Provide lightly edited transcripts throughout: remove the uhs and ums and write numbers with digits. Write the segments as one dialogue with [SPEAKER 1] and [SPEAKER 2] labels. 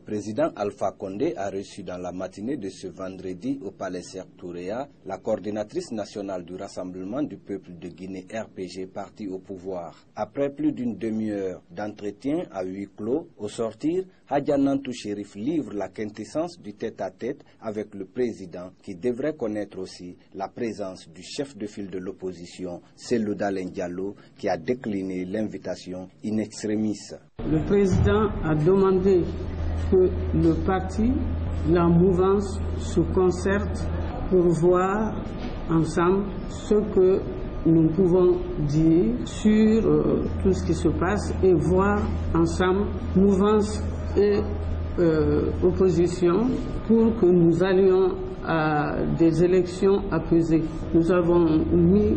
[SPEAKER 1] président Alpha Condé a reçu dans la matinée de ce vendredi au palais Sékou Touréa la coordinatrice nationale du Rassemblement du peuple de Guinée RPG parti au pouvoir. Après plus d'une demi-heure d'entretien à huis clos, au sortir, Hadjanantou Chérif livre la quintessence du tête-à-tête avec le président qui devrait connaître aussi la présence du chef de file de l'opposition, Cellou Dalein Diallo, qui a décliné l'invitation in extremis.
[SPEAKER 2] Le président a demandé que le parti, la mouvance se concerte pour voir ensemble ce que nous pouvons dire sur tout ce qui se passe et voir ensemble mouvance et opposition pour que nous allions à des élections apaisées. Nous avons mis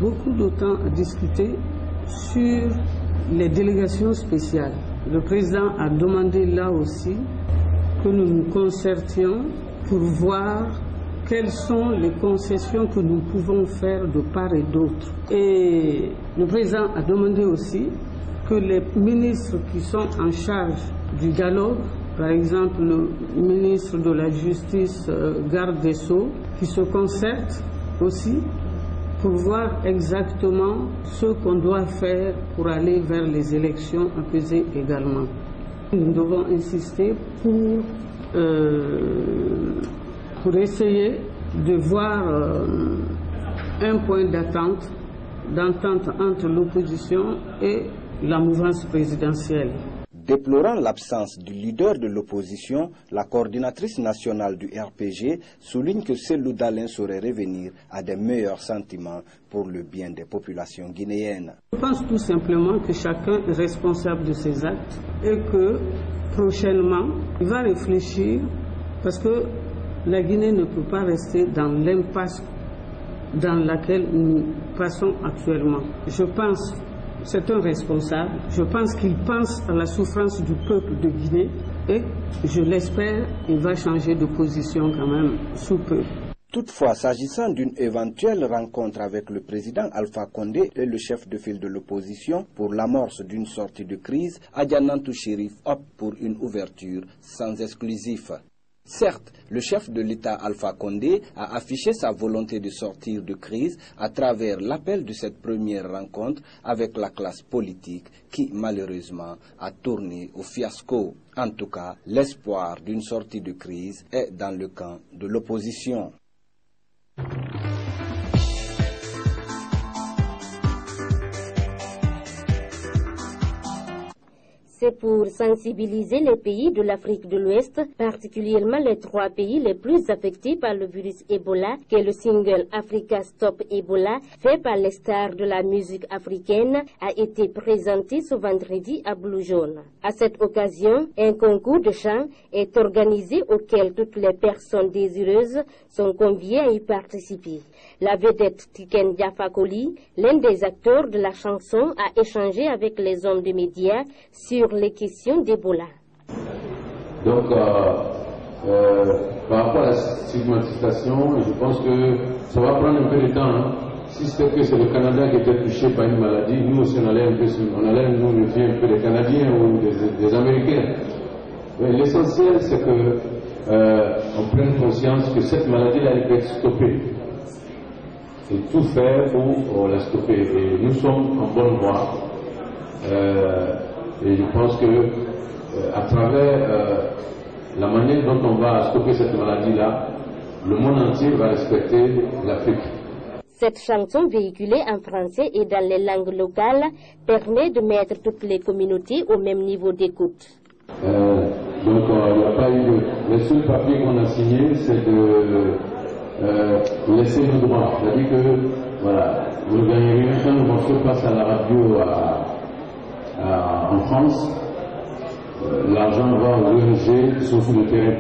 [SPEAKER 2] beaucoup de temps à discuter sur les délégations spéciales. Le président a demandé là aussi que nous nous concertions pour voir quelles sont les concessions que nous pouvons faire de part et d'autre. Et le président a demandé aussi que les ministres qui sont en charge du dialogue, par exemple le ministre de la Justice, garde des Sceaux, qui se concertent aussi pour voir exactement ce qu'on doit faire pour aller vers les élections apaisées également. Nous devons insister pour essayer de voir un point d'entente entre l'opposition et la mouvance présidentielle.
[SPEAKER 1] Déplorant l'absence du leader de l'opposition, la coordinatrice nationale du RPG souligne que Cellou Dalein saurait revenir à des meilleurs sentiments pour le bien des populations guinéennes.
[SPEAKER 2] Je pense tout simplement que chacun est responsable de ses actes et que prochainement, il va réfléchir parce que la Guinée ne peut pas rester dans l'impasse dans laquelle nous passons actuellement. Je pense c'est un responsable. Je pense qu'il pense à la souffrance du peuple de Guinée et, je l'espère, il va changer de position quand même sous peu.
[SPEAKER 1] Toutefois, s'agissant d'une éventuelle rencontre avec le président Alpha Condé et le chef de file de l'opposition pour l'amorce d'une sortie de crise, Hadjanantou Chérif opte pour une ouverture sans exclusif. Certes, le chef de l'État Alpha Condé a affiché sa volonté de sortir de crise à travers l'appel de cette première rencontre avec la classe politique qui, malheureusement, a tourné au fiasco. En tout cas, l'espoir d'une sortie de crise est dans le camp de l'opposition.
[SPEAKER 3] C'est pour sensibiliser les pays de l'Afrique de l'Ouest, particulièrement les 3 pays les plus affectés par le virus Ebola, que le single Africa Stop Ebola, fait par les stars de la musique africaine, a été présenté ce vendredi à Blue Jaune. À cette occasion, un concours de chant est organisé auquel toutes les personnes désireuses sont conviées à y participer. La vedette Tiken Jah Fakoly, l'un des acteurs de la chanson, a échangé avec les hommes des médias sur les questions d'Ebola.
[SPEAKER 4] Donc, par rapport à la stigmatisation, je pense que ça va prendre un peu de temps. Hein. Si c'était que c'est le Canada qui était touché par une maladie, nous aussi on allait nous méfier un peu des Canadiens ou des Américains. Mais l'essentiel, c'est que on prenne conscience que cette maladie-là, elle peut être stoppée. Et tout faire pour la stopper. Et nous sommes en bonne voie. Et je pense que à travers la manière dont on va stopper cette maladie-là, le monde entier va respecter l'Afrique.
[SPEAKER 3] Cette chanson véhiculée en français et dans les langues locales permet de mettre toutes les communautés au même niveau d'écoute.
[SPEAKER 4] Donc il n'y a pas eu le seul papier qu'on a signé, c'est de laisser nos droits. C'est-à-dire que voilà, vous ne gagnez rien quand le morceau passe à la radio en France, l'argent va aux ONG sur le terrain,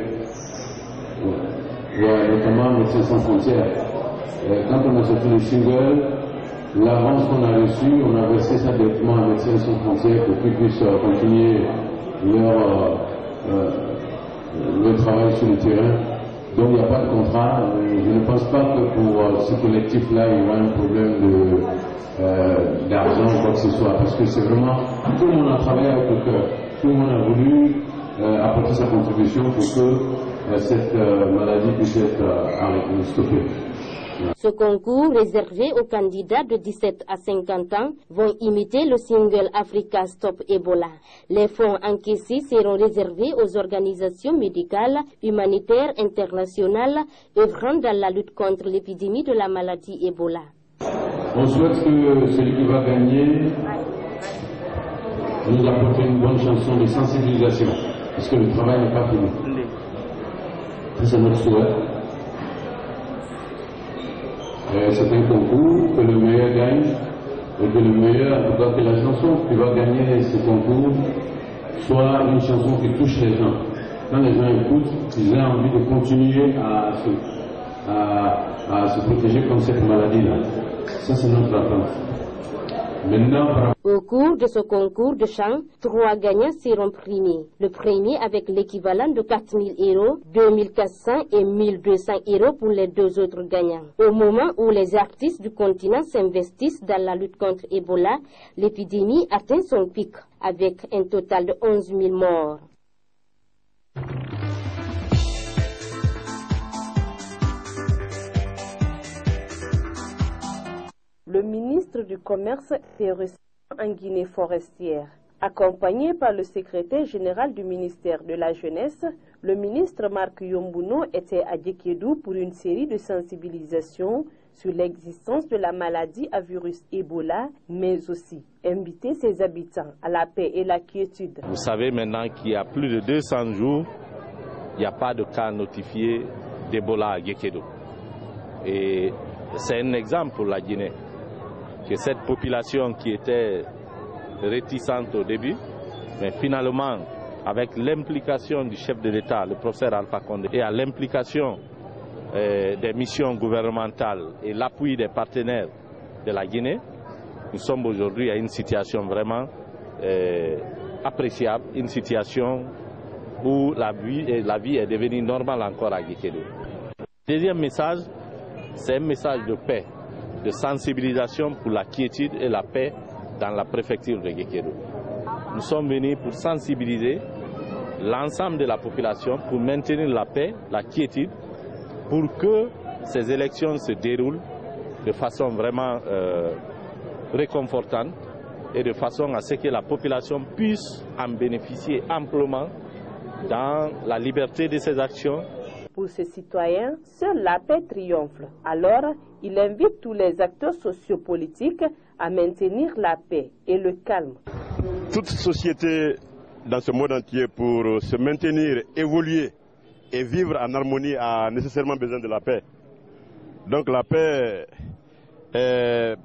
[SPEAKER 4] notamment Médecins sans frontières. Quand on a sorti le single, l'avance qu'on a reçue, on a versé ça directement à Médecins sans frontières pour qu'ils puissent continuer leur travail sur le terrain. Donc il n'y a pas de contrat. Je ne pense pas que pour ce collectif-là, il y aura un problème d'argent ou quoi que ce soit. Parce que c'est vraiment, tout le monde a travaillé avec le cœur. Tout le monde a voulu apporter sa contribution pour que cette maladie puisse être stoppée.
[SPEAKER 3] Ce concours réservé aux candidats de 17 à 50 ans vont imiter le single Africa Stop Ebola. Les fonds encaissés seront réservés aux organisations médicales, humanitaires, internationales, œuvrant dans la lutte contre l'épidémie de la maladie Ebola.
[SPEAKER 4] On souhaite que celui qui va gagner nous apporte une bonne chanson de sensibilisation, parce que le travail n'est pas fini. C'est notre souhait. C'est un concours, que le meilleur gagne, et que le meilleur, en tout cas que la chanson qui va gagner ce concours soit une chanson qui touche les gens. Quand les gens écoutent, ils ont envie de continuer à se protéger contre cette maladie-là. Ça, c'est notre attente. Maintenant,
[SPEAKER 3] au cours de ce concours de chant, 3 gagnants seront primés. Le premier avec l'équivalent de 4 000 €, 2 400 et 1 200 € pour les 2 autres gagnants. Au moment où les artistes du continent s'investissent dans la lutte contre Ebola, l'épidémie atteint son pic avec un total de 11 000 morts.
[SPEAKER 5] Le ministre du Commerce est reçu en Guinée forestière. Accompagné par le secrétaire général du ministère de la Jeunesse, le ministre Marc Yombouno était à Djekedou pour une série de sensibilisations sur l'existence de la maladie à virus Ebola, mais aussi inviter ses habitants à la paix et la quiétude.
[SPEAKER 6] Vous savez maintenant qu'il y a plus de 200 jours, il n'y a pas de cas notifiés d'Ebola à Djekedou. Et c'est un exemple pour la Guinée, que cette population qui était réticente au début, mais finalement, avec l'implication du chef de l'État, le professeur Alpha Condé, et à l'implication des missions gouvernementales et l'appui des partenaires de la Guinée, nous sommes aujourd'hui à une situation vraiment appréciable, une situation où la vie est devenue normale encore à Djekedou. Deuxième message, c'est un message de paix, de sensibilisation pour la quiétude et la paix dans la préfecture de Djekedou. Nous sommes venus pour sensibiliser l'ensemble de la population pour maintenir la paix, la quiétude, pour que ces élections se déroulent de façon vraiment réconfortante et de façon à ce que la population puisse en bénéficier amplement dans la liberté de ses actions.
[SPEAKER 5] Pour ces citoyens, seule la paix triomphe. Alors, il invite tous les acteurs sociopolitiques à maintenir la paix et le calme.
[SPEAKER 7] Toute société dans ce monde entier, pour se maintenir, évoluer et vivre en harmonie, a nécessairement besoin de la paix. Donc la paix est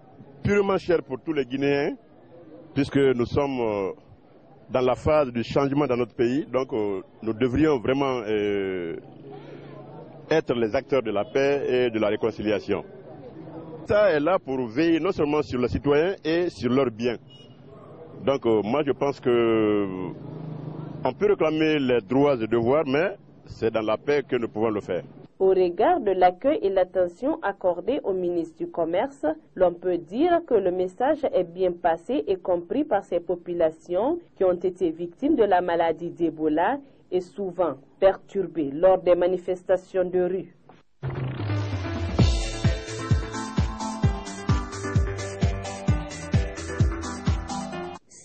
[SPEAKER 7] purement chère pour tous les Guinéens, puisque nous sommes dans la phase du changement dans notre pays. Donc nous devrions vraiment être les acteurs de la paix et de la réconciliation. Ça est là pour veiller non seulement sur les citoyens et sur leurs biens. Donc moi je pense que on peut réclamer les droits et devoirs, mais c'est dans la paix que nous pouvons le faire.
[SPEAKER 5] Au regard de l'accueil et l'attention accordée au ministre du Commerce, l'on peut dire que le message est bien passé et compris par ces populations qui ont été victimes de la maladie d'Ebola et souvent perturbées lors des manifestations de rue.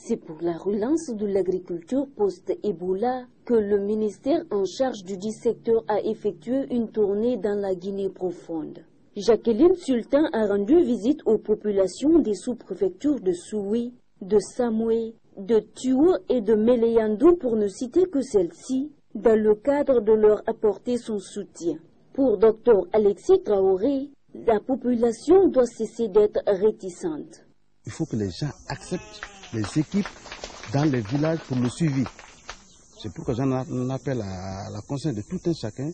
[SPEAKER 8] C'est pour la relance de l'agriculture post-Ebola que le ministère en charge du dit secteur a effectué une tournée dans la Guinée profonde. Jacqueline Sultan a rendu visite aux populations des sous-préfectures de Soué, de Samoué, de Tuo et de Meleyandou pour ne citer que celles-ci, dans le cadre de leur apporter son soutien. Pour Dr Alexis Traoré, la population doit cesser d'être réticente.
[SPEAKER 9] Il faut que les gens acceptent les équipes dans les villages pour le suivi. C'est pourquoi j'en appelle à la conscience de tout un chacun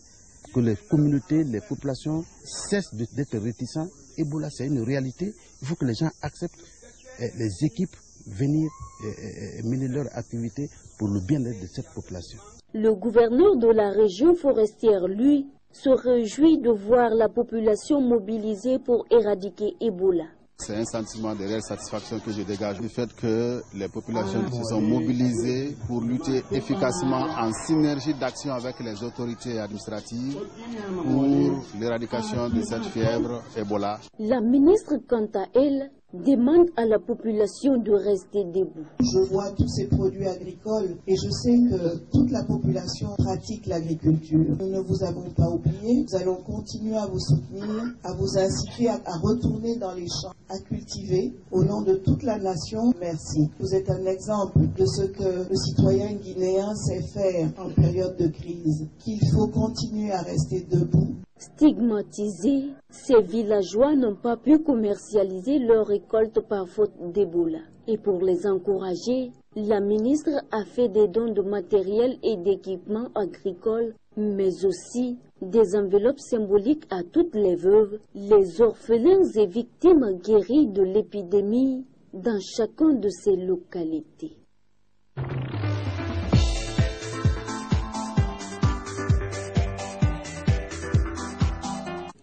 [SPEAKER 9] que les communautés, les populations cessent d'être réticents. Ebola, c'est une réalité. Il faut que les gens acceptent les équipes venir mener leur activité pour le bien-être de cette population.
[SPEAKER 8] Le gouverneur de la région forestière, lui, se réjouit de voir la population mobilisée pour éradiquer Ebola.
[SPEAKER 9] C'est un sentiment de réelle satisfaction que je dégage du fait que les populations se sont mobilisées pour lutter efficacement en synergie d'action avec les autorités administratives pour l'éradication de cette fièvre Ebola.
[SPEAKER 8] La ministre, quant à elle, demande à la population de rester debout.
[SPEAKER 10] Je vois tous ces produits agricoles et je sais que toute la population pratique l'agriculture. Nous ne vous avons pas oublié. Nous allons continuer à vous soutenir, à vous inciter à retourner dans les champs, à cultiver au nom de toute la nation. Merci. Vous êtes un exemple de ce que le citoyen guinéen sait faire en période de crise, qu'il faut continuer à rester debout.
[SPEAKER 8] Stigmatisés, ces villageois n'ont pas pu commercialiser leur récolte par faute d'Ebola. Et pour les encourager, la ministre a fait des dons de matériel et d'équipements agricoles, mais aussi des enveloppes symboliques à toutes les veuves, les orphelins et victimes guéris de l'épidémie dans chacune de ces localités.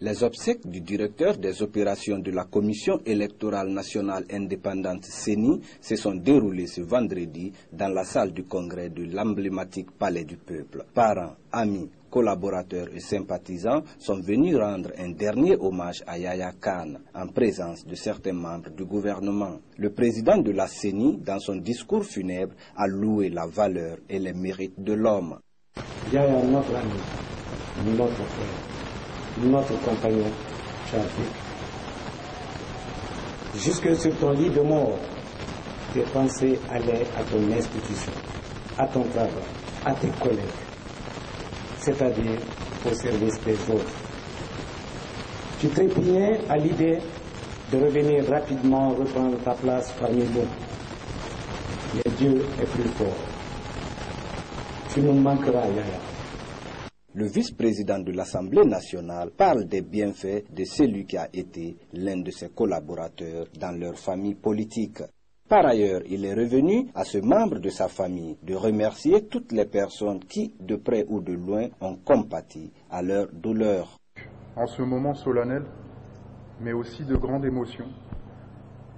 [SPEAKER 1] Les obsèques du directeur des opérations de la Commission électorale nationale indépendante CENI se sont déroulées ce vendredi dans la salle du congrès de l'emblématique Palais du Peuple. Parents, amis, collaborateurs et sympathisants sont venus rendre un dernier hommage à Yaya Kane en présence de certains membres du gouvernement. Le président de la CENI, dans son discours funèbre, a loué la valeur et les mérites de l'homme.
[SPEAKER 11] Yaya, notre ami, notre frère, notre compagnon, Charles. Jusque sur ton lit de mort, tes pensées allaient à ton institution, à ton travail, à tes collègues, c'est-à-dire au service des autres. Tu trépignais à l'idée de revenir rapidement reprendre ta place parmi nous. Mais Dieu est plus fort. Tu nous manqueras, Yaya.
[SPEAKER 1] Le vice-président de l'Assemblée nationale parle des bienfaits de celui qui a été l'un de ses collaborateurs dans leur famille politique. Par ailleurs, il est revenu à ce membre de sa famille de remercier toutes les personnes qui, de près ou de loin, ont compati à leur douleur.
[SPEAKER 12] En ce moment solennel, mais aussi de grande émotion,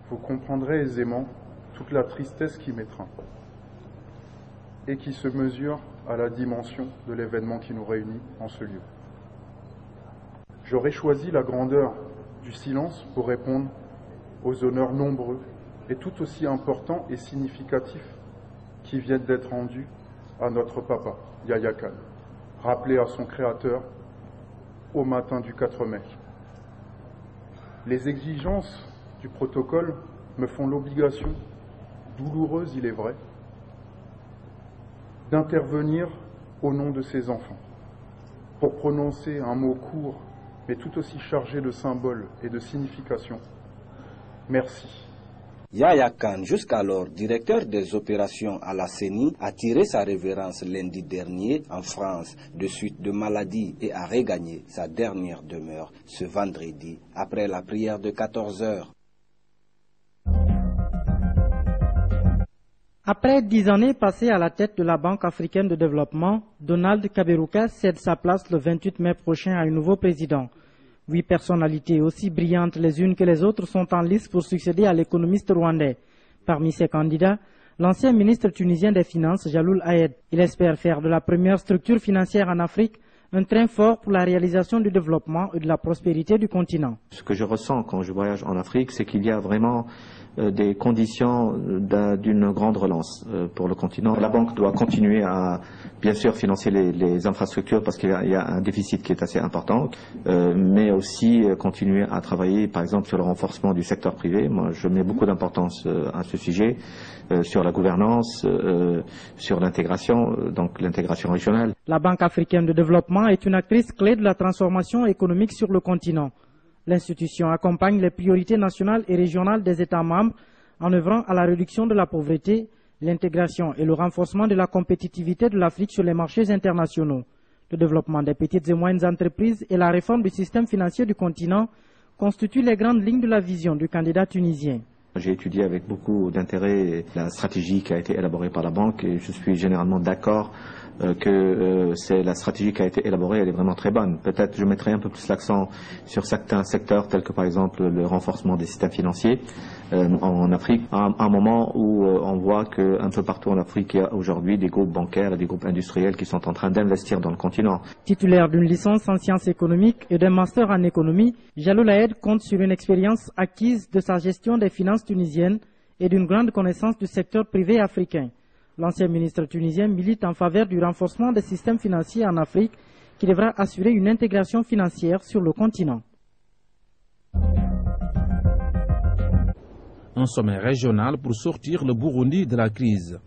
[SPEAKER 12] vous comprendrez aisément toute la tristesse qui m'étreint et qui se mesure à la dimension de l'événement qui nous réunit en ce lieu. J'aurais choisi la grandeur du silence pour répondre aux honneurs nombreux et tout aussi importants et significatifs qui viennent d'être rendus à notre papa, Yaya Kane, rappelé à son créateur au matin du 4 mai. Les exigences du protocole me font l'obligation, douloureuse il est vrai, d'intervenir au nom de ses enfants, pour prononcer un mot court, mais tout aussi chargé de symboles et de signification. Merci.
[SPEAKER 1] Yaya Kane, jusqu'alors directeur des opérations à la CENI, a tiré sa révérence lundi dernier en France de suite de maladie et a regagné sa dernière demeure ce vendredi après la prière de 14 heures.
[SPEAKER 13] Après 10 années passées à la tête de la Banque africaine de développement, Donald Kaberuka cède sa place le 28 mai prochain à un nouveau président. 8 personnalités aussi brillantes les unes que les autres sont en lice pour succéder à l'économiste rwandais. Parmi ces candidats, l'ancien ministre tunisien des Finances, Jaloul Aed. Il espère faire de la première structure financière en Afrique un train fort pour la réalisation du développement et de la prospérité du continent.
[SPEAKER 14] Ce que je ressens quand je voyage en Afrique, c'est qu'il y a vraiment des conditions d'une grande relance pour le continent. La banque doit continuer à, bien sûr, financer les infrastructures parce qu'il y a un déficit qui est assez important, mais aussi continuer à travailler, par exemple, sur le renforcement du secteur privé. Moi, je mets beaucoup d'importance à ce sujet, sur la gouvernance, sur l'intégration, donc l'intégration régionale.
[SPEAKER 13] La Banque africaine de développement est une actrice clé de la transformation économique sur le continent. L'institution accompagne les priorités nationales et régionales des États membres en œuvrant à la réduction de la pauvreté, l'intégration et le renforcement de la compétitivité de l'Afrique sur les marchés internationaux. Le développement des petites et moyennes entreprises et la réforme du système financier du continent constituent les grandes lignes de la vision du candidat tunisien.
[SPEAKER 14] J'ai étudié avec beaucoup d'intérêt la stratégie qui a été élaborée par la banque et je suis généralement d'accord que c'est la stratégie qui a été élaborée, elle est vraiment très bonne. Peut-être je mettrai un peu plus l'accent sur certains secteurs tels que par exemple le renforcement des systèmes financiers en Afrique, à un moment où on voit qu'un peu partout en Afrique, il y a aujourd'hui des groupes bancaires et des groupes industriels qui sont en train d'investir dans le continent.
[SPEAKER 13] Titulaire d'une licence en sciences économiques et d'un master en économie, Jalloul Aed compte sur une expérience acquise de sa gestion des finances tunisiennes et d'une grande connaissance du secteur privé africain. L'ancien ministre tunisien milite en faveur du renforcement des systèmes financiers en Afrique qui devra assurer une intégration financière sur le continent.
[SPEAKER 15] Un sommet régional pour sortir le Burundi de la crise.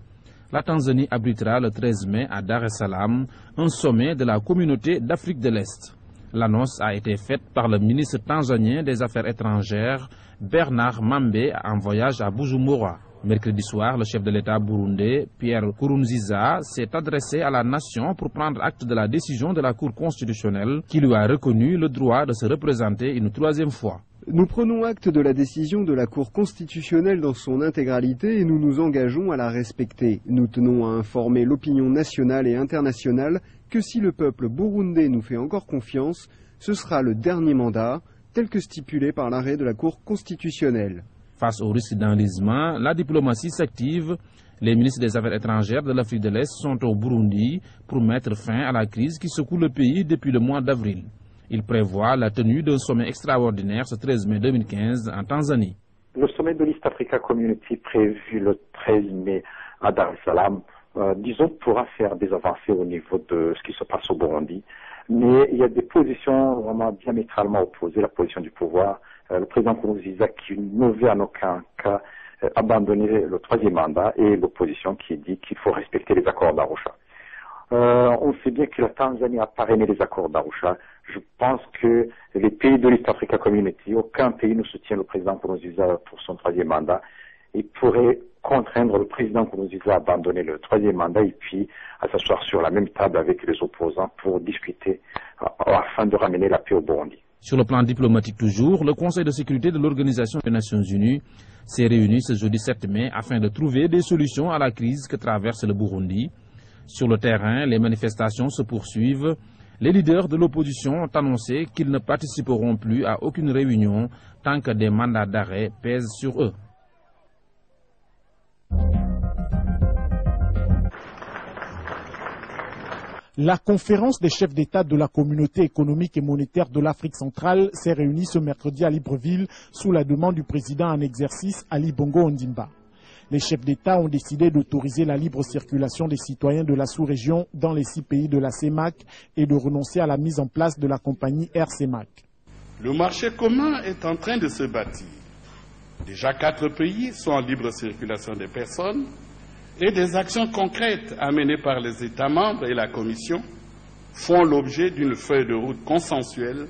[SPEAKER 15] La Tanzanie abritera le 13 mai à Dar es Salaam un sommet de la communauté d'Afrique de l'Est. L'annonce a été faite par le ministre tanzanien des Affaires étrangères Bernard Mambe en voyage à Bujumbura. Mercredi soir, le chef de l'État burundais, Pierre Nkurunziza, s'est adressé à la nation pour prendre acte de la décision de la Cour constitutionnelle qui lui a reconnu le droit de se représenter une troisième fois.
[SPEAKER 16] Nous prenons acte de la décision de la Cour constitutionnelle dans son intégralité et nous nous engageons à la respecter. Nous tenons à informer l'opinion nationale et internationale que si le peuple burundais nous fait encore confiance, ce sera le dernier mandat, tel que stipulé par l'arrêt de la Cour constitutionnelle. Face au risque d'enlisement, la diplomatie s'active. Les ministres des Affaires étrangères de l'Afrique de l'Est sont au Burundi pour mettre fin à la crise qui secoue le pays depuis le mois d'avril. Ils prévoient la tenue d'un sommet extraordinaire ce 13 mai 2015 en Tanzanie.
[SPEAKER 17] Le sommet de l'East Africa Community prévu le 13 mai à Dar es Salaam, disons, pourra faire des avancées au niveau de ce qui se passe au Burundi. Mais il y a des positions vraiment diamétralement opposées. La position du pouvoir, le président Nkurunziza qui ne veut en aucun cas abandonner le troisième mandat, et l'opposition qui dit qu'il faut respecter les accords d'Arusha. On sait bien que la Tanzanie a parrainé les accords d'Arusha. Je pense que les pays de l'East Africa Community, aucun pays ne soutient le président Nkurunziza pour son troisième mandat. Il pourrait contraindre le président Nkurunziza à abandonner le troisième mandat et puis à s'asseoir sur la même table avec les opposants pour discuter afin de ramener la paix au Burundi.
[SPEAKER 15] Sur le plan diplomatique toujours, le Conseil de sécurité de l'Organisation des Nations Unies s'est réuni ce jeudi 7 mai afin de trouver des solutions à la crise que traverse le Burundi. Sur le terrain, les manifestations se poursuivent. Les leaders de l'opposition ont annoncé qu'ils ne participeront plus à aucune réunion tant que des mandats d'arrêt pèsent sur eux.
[SPEAKER 18] La conférence des chefs d'État de la communauté économique et monétaire de l'Afrique centrale s'est réunie ce mercredi à Libreville sous la demande du président en exercice Ali Bongo Ondimba. Les chefs d'État ont décidé d'autoriser la libre circulation des citoyens de la sous-région dans les 6 pays de la CEMAC et de renoncer à la mise en place de la compagnie Air CEMAC.
[SPEAKER 19] Le marché commun est en train de se bâtir. Déjà 4 pays sont en libre circulation des personnes et des actions concrètes amenées par les États membres et la Commission font l'objet d'une feuille de route consensuelle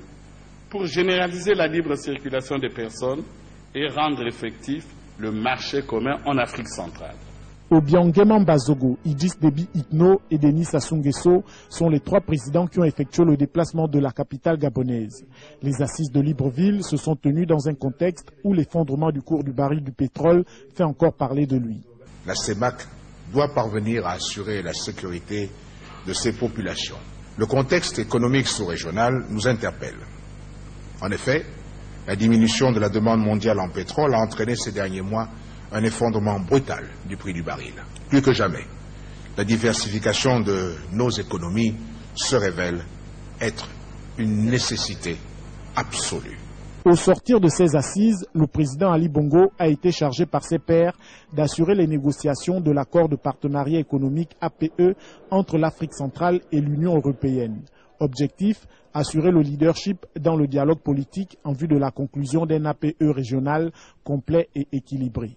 [SPEAKER 19] pour généraliser la libre circulation des personnes et rendre effectif le marché commun en Afrique centrale.
[SPEAKER 18] Obiangema Mbazogo, Idriss Déby Itno et Denis Sassou Nguesso sont les 3 présidents qui ont effectué le déplacement de la capitale gabonaise. Les assises de Libreville se sont tenues dans un contexte où l'effondrement du cours du baril du pétrole fait encore parler de lui.
[SPEAKER 20] La CEMAC doit parvenir à assurer la sécurité de ses populations. Le contexte économique sous-régional nous interpelle. En effet, la diminution de la demande mondiale en pétrole a entraîné ces derniers mois un effondrement brutal du prix du baril. Plus que jamais, la diversification de nos économies se révèle être une nécessité absolue.
[SPEAKER 18] Au sortir de ces assises, le président Ali Bongo a été chargé par ses pairs d'assurer les négociations de l'accord de partenariat économique APE entre l'Afrique centrale et l'Union européenne. Objectif, assurer le leadership dans le dialogue politique en vue de la conclusion d'un APE régional complet et équilibré.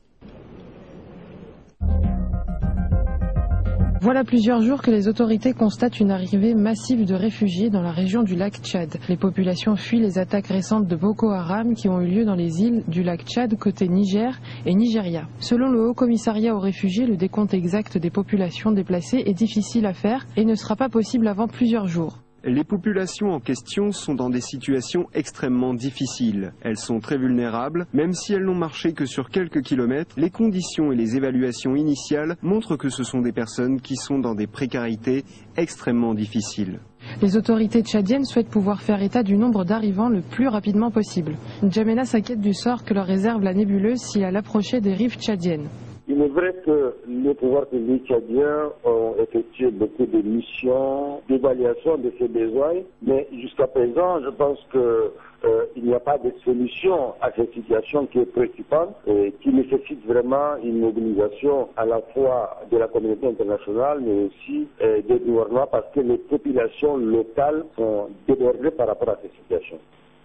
[SPEAKER 21] Voilà plusieurs jours que les autorités constatent une arrivée massive de réfugiés dans la région du lac Tchad. Les populations fuient les attaques récentes de Boko Haram qui ont eu lieu dans les îles du lac Tchad côté Niger et Nigeria. Selon le Haut Commissariat aux réfugiés, le décompte exact des populations déplacées est difficile à faire et ne sera pas possible avant plusieurs jours.
[SPEAKER 16] Les populations en question sont dans des situations extrêmement difficiles. Elles sont très vulnérables, même si elles n'ont marché que sur quelques kilomètres. Les conditions et les évaluations initiales montrent que ce sont des personnes qui sont dans des précarités extrêmement difficiles.
[SPEAKER 21] Les autorités tchadiennes souhaitent pouvoir faire état du nombre d'arrivants le plus rapidement possible. N'Djamena s'inquiète du sort que leur réserve la nébuleuse si elle approchait des rives tchadiennes.
[SPEAKER 2] Il est vrai que les pouvoirs publics tchadiens ont effectué beaucoup de missions d'évaluation de ces besoins, mais jusqu'à présent, je pense qu'il n'y a pas de solution à cette situation qui est préoccupante et qui nécessite vraiment une mobilisation à la fois de la communauté internationale, mais aussi des gouvernements, parce que les populations locales sont débordées par rapport à cette situation.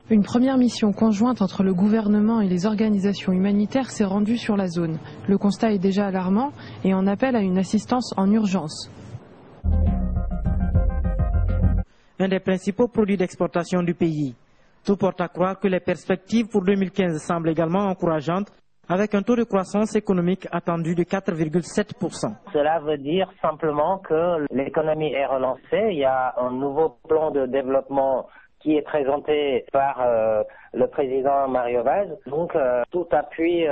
[SPEAKER 21] Une première mission conjointe entre le gouvernement et les organisations humanitaires s'est rendue sur la zone. Le constat est déjà alarmant et on appelle à une assistance en urgence.
[SPEAKER 13] Un des principaux produits d'exportation du pays. Tout porte à croire que les perspectives pour 2015 semblent également encourageantes, avec un taux de croissance économique attendu de 4,7%.
[SPEAKER 22] Cela veut dire simplement que l'économie est relancée. Il y a un nouveau plan de développement qui est présenté par le président Mario Vaz. Donc tout appui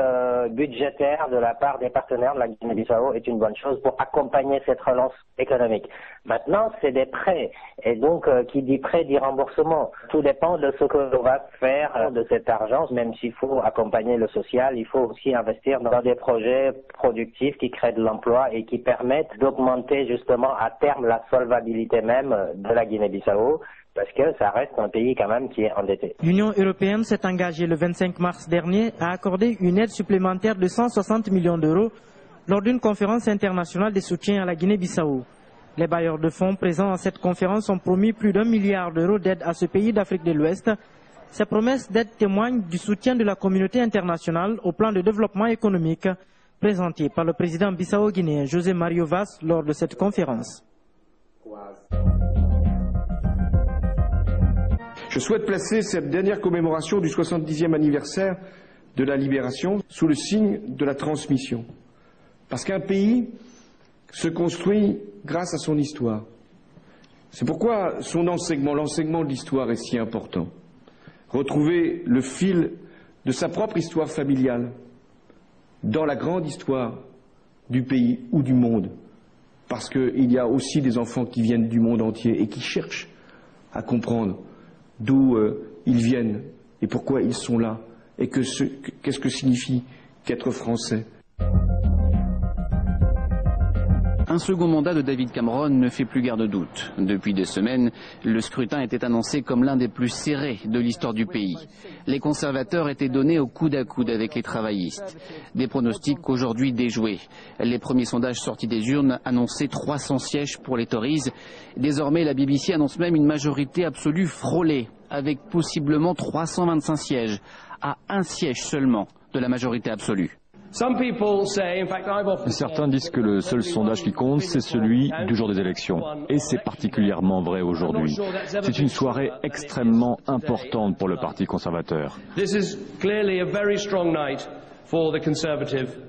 [SPEAKER 22] budgétaire de la part des partenaires de la Guinée-Bissau est une bonne chose pour accompagner cette relance économique. Maintenant, c'est des prêts. Et donc, qui dit prêt dit remboursement. Tout dépend de ce que l'on va faire de cet argent. Même s'il faut accompagner le social, il faut aussi investir dans des projets productifs qui créent de l'emploi et qui permettent d'augmenter justement à terme la solvabilité même de la Guinée-Bissau, parce que ça reste un pays quand même qui est endetté.
[SPEAKER 13] L'Union européenne s'est engagée le 25 mars dernier à accorder une aide supplémentaire de 160 millions d'euros lors d'une conférence internationale de soutien à la Guinée-Bissau. Les bailleurs de fonds présents à cette conférence ont promis plus d'1 milliard d'euros d'aide à ce pays d'Afrique de l'Ouest. Ces promesses d'aide témoignent du soutien de la communauté internationale au plan de développement économique présenté par le président bissau-guinéen José Mario Vaz lors de cette conférence.
[SPEAKER 23] Je souhaite placer cette dernière commémoration du 70e anniversaire de la libération sous le signe de la transmission. Parce qu'un pays se construit grâce à son histoire. C'est pourquoi son enseignement, l'enseignement de l'histoire est si important. Retrouver le fil de sa propre histoire familiale dans la grande histoire du pays ou du monde. Parce qu'il y a aussi des enfants qui viennent du monde entier et qui cherchent à comprendre d'où ils viennent et pourquoi ils sont là et qu'est-ce que signifie qu'être français.
[SPEAKER 24] Un second mandat de David Cameron ne fait plus guère de doute. Depuis des semaines, le scrutin était annoncé comme l'un des plus serrés de l'histoire du pays. Les conservateurs étaient donnés au coude à coude avec les travaillistes. Des pronostics aujourd'hui déjoués. Les premiers sondages sortis des urnes annonçaient 300 sièges pour les Tories. Désormais, la BBC annonce même une majorité absolue frôlée, avec possiblement 325 sièges, à un siège seulement de la majorité absolue.
[SPEAKER 25] Certains disent que le seul sondage qui compte, c'est celui du jour des élections. Et c'est particulièrement vrai aujourd'hui. C'est une soirée extrêmement importante pour le Parti conservateur.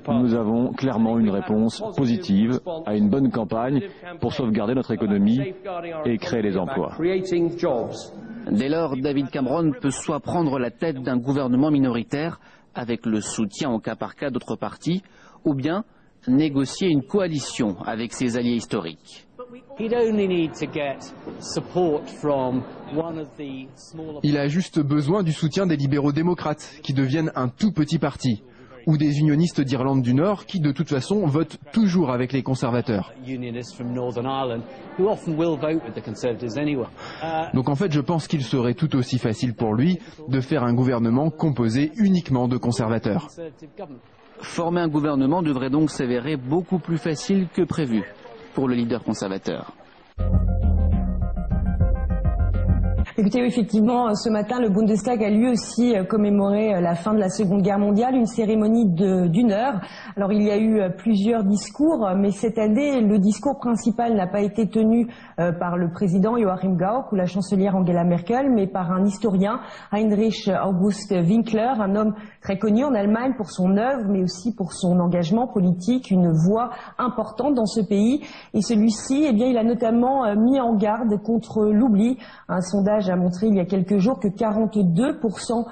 [SPEAKER 25] Nous avons clairement une réponse positive à une bonne campagne pour sauvegarder notre économie et créer des emplois.
[SPEAKER 24] Dès lors, David Cameron peut soit prendre la tête d'un gouvernement minoritaire, avec le soutien au cas par cas d'autres partis, ou bien négocier une coalition avec ses alliés historiques.
[SPEAKER 26] Il a juste besoin du soutien des libéraux démocrates, qui deviennent un tout petit parti, ou des unionistes d'Irlande du Nord, qui de toute façon votent toujours avec les conservateurs. Donc en fait, je pense qu'il serait tout aussi facile pour lui de faire un gouvernement composé uniquement de conservateurs.
[SPEAKER 24] Former un gouvernement devrait donc s'avérer beaucoup plus facile que prévu pour le leader conservateur.
[SPEAKER 3] Écoutez, effectivement, ce matin, le Bundestag a lui aussi commémoré la fin de la Seconde Guerre mondiale, une cérémonie d'1 heure. Alors, il y a eu plusieurs discours, mais cette année, le discours principal n'a pas été tenu par le président Joachim Gauck ou la chancelière Angela Merkel, mais par un historien, Heinrich August Winkler, un homme très connu en Allemagne pour son œuvre, mais aussi pour son engagement politique, une voix importante dans ce pays. Et celui-ci, eh bien, il a notamment mis en garde contre l'oubli. Un sondage a montré il y a quelques jours que 42%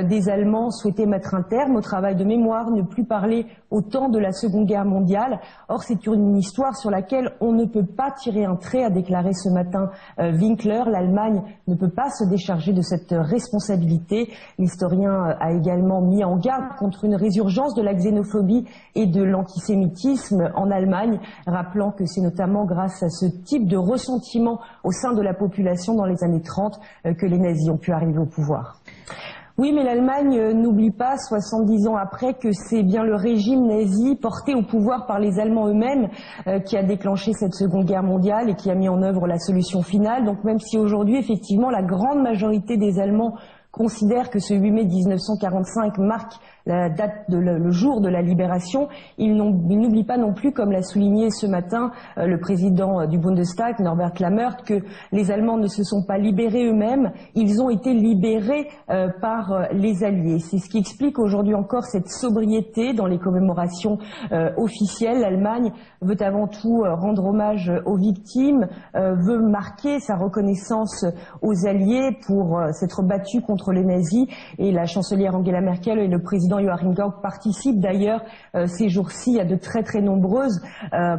[SPEAKER 3] des Allemands souhaitaient mettre un terme au travail de mémoire, ne plus parler autant de la Seconde Guerre mondiale. Or, c'est une histoire sur laquelle on ne peut pas tirer un trait, a déclaré ce matin Winkler. L'Allemagne ne peut pas se décharger de cette responsabilité. L'historien a également mis en garde contre une résurgence de la xénophobie et de l'antisémitisme en Allemagne, rappelant que c'est notamment grâce à ce type de ressentiment au sein de la population dans les années 30 que les nazis ont pu arriver au pouvoir. Oui, mais l'Allemagne n'oublie pas, 70 ans après, que c'est bien le régime nazi porté au pouvoir par les Allemands eux-mêmes qui a déclenché cette Seconde Guerre mondiale et qui a mis en œuvre la solution finale. Donc même si aujourd'hui, effectivement, la grande majorité des Allemands considère que ce 8 mai 1945 marque la date le jour de la libération, il n'oublie pas non plus, comme l'a souligné ce matin le président du Bundestag, Norbert Lammert, que les Allemands ne se sont pas libérés eux-mêmes, ils ont été libérés par les Alliés. C'est ce qui explique aujourd'hui encore cette sobriété dans les commémorations officielles. L'Allemagne veut avant tout rendre hommage aux victimes, veut marquer sa reconnaissance aux Alliés pour s'être battus contre les nazis, et la chancelière Angela Merkel et le président Joachim Gauck participent d'ailleurs ces jours-ci à de très très nombreuses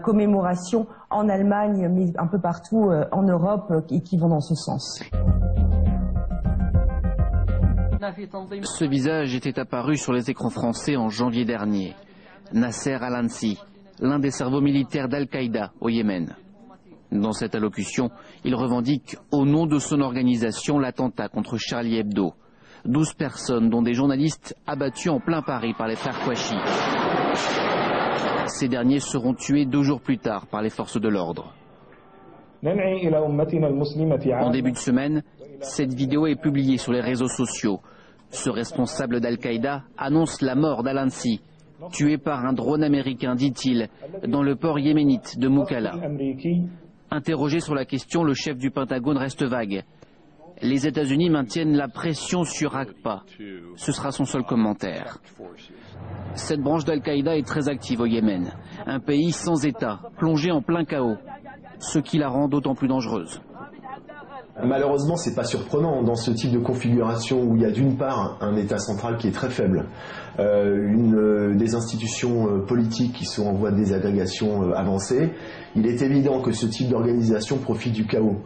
[SPEAKER 3] commémorations en Allemagne, mais un peu partout en Europe, et qui vont dans ce sens.
[SPEAKER 24] Ce visage était apparu sur les écrans français en janvier dernier. Nasser Al-Ansi, l'un des cerveaux militaires d'Al-Qaïda au Yémen. Dans cette allocution, il revendique au nom de son organisation l'attentat contre Charlie Hebdo. 12 personnes, dont des journalistes abattus en plein Paris par les frères Kouachi. Ces derniers seront tués 2 jours plus tard par les forces de l'ordre. En début de semaine, cette vidéo est publiée sur les réseaux sociaux. Ce responsable d'Al-Qaïda annonce la mort d'Al-Ansi, tué par un drone américain, dit-il, dans le port yéménite de Moukalla. Interrogé sur la question, le chef du Pentagone reste vague. Les États-Unis maintiennent la pression sur Aqpa. Ce sera son seul commentaire. Cette branche d'Al-Qaïda est très active au Yémen, un pays sans État, plongé en plein chaos, ce qui la rend d'autant plus dangereuse.
[SPEAKER 4] Malheureusement, c'est pas surprenant dans ce type de configuration où il y a d'une part un État central qui est très faible, des institutions politiques qui sont en voie de désagrégation avancée. Il est évident que ce type d'organisation profite du chaos.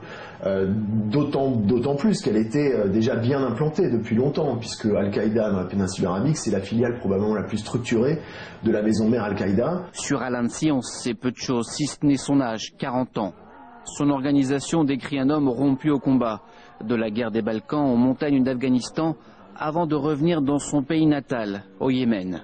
[SPEAKER 4] D'autant plus qu'elle était déjà bien implantée depuis longtemps, puisque Al-Qaïda dans la péninsule arabique, c'est la filiale probablement la plus structurée de la maison mère Al-Qaïda.
[SPEAKER 24] Sur Al-Ansi, on sait peu de choses, si ce n'est son âge, 40 ans. Son organisation décrit un homme rompu au combat, de la guerre des Balkans aux montagnes d'Afghanistan, avant de revenir dans son pays natal, au Yémen.